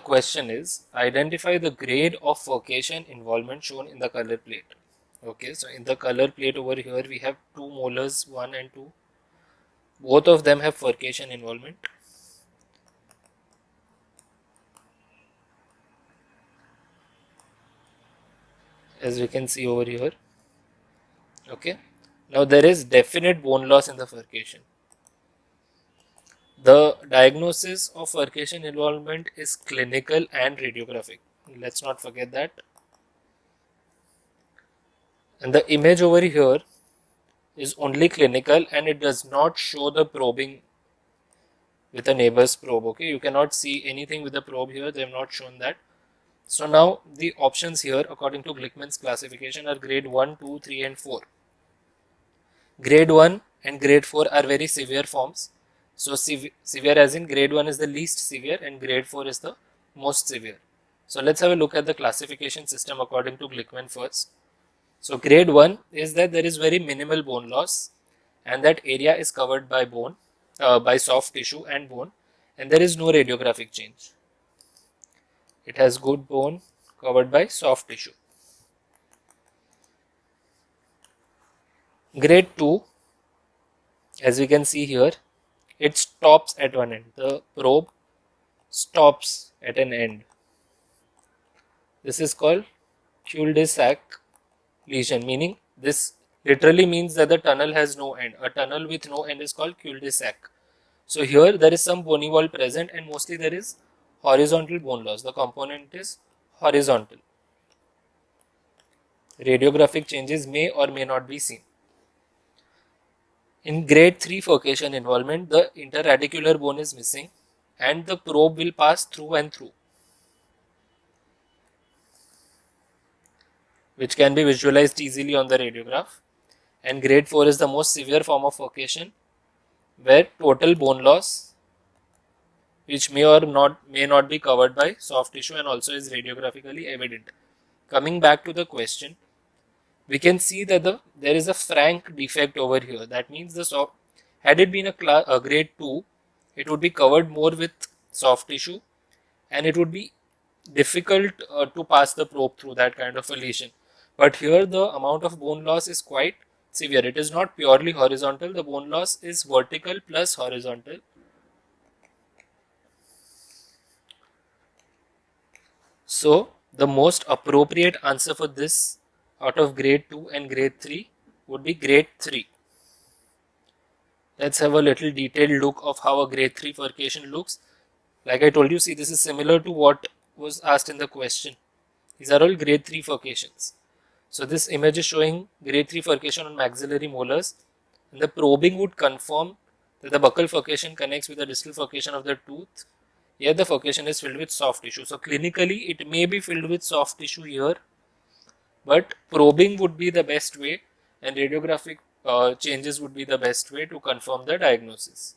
question is, identify the grade of furcation involvement shown in the color plate. Okay, so in the color plate over here we have two molars, 1 and 2. Both of them have furcation involvement. As we can see over here. Okay, now there is definite bone loss in the furcation. The diagnosis of furcation involvement is clinical and radiographic. Let's not forget that. And the image over here is only clinical and it does not show the probing with a neighbor's probe. Okay, you cannot see anything with the probe here. They have not shown that. So now the options here according to Glickman's classification are grade 1, 2, 3 and 4. Grade 1 and grade 4 are very severe forms. So severe as in grade 1 is the least severe and grade 4 is the most severe. So let's have a look at the classification system according to Glickman first. So grade 1 is that there is very minimal bone loss and that area is covered by bone, by soft tissue and bone, and there is no radiographic change. It has good bone covered by soft tissue. Grade 2, as we can see here, it stops at one end. The probe stops at an end. This is called Childish Sac Lesion, meaning this literally means that the tunnel has no end. A tunnel with no end is called Childish Sac. So here there is some bony wall present and mostly there is horizontal bone loss. The component is horizontal. Radiographic changes may or may not be seen. In grade 3 furcation involvement, the interradicular bone is missing and the probe will pass through and through, which can be visualized easily on the radiograph. And grade 4 is the most severe form of furcation, where total bone loss, which may not be covered by soft tissue and also is radiographically evident. Coming back to the question, we can see that there is a frank defect over here. That means had it been a grade 2, it would be covered more with soft tissue and it would be difficult to pass the probe through that kind of a lesion. But here the amount of bone loss is quite severe. It is not purely horizontal. The bone loss is vertical plus horizontal. So the most appropriate answer for this out of grade 2 and grade 3 would be grade 3. Let's have a little detailed look of how a grade 3 furcation looks. Like I told you, see, this is similar to what was asked in the question. These are all grade 3 furcations. So this image is showing grade 3 furcation on maxillary molars, and the probing would confirm that the buccal furcation connects with the distal furcation of the tooth. Here the furcation is filled with soft tissue. So clinically it may be filled with soft tissue here, but probing would be the best way and radiographic changes would be the best way to confirm the diagnosis.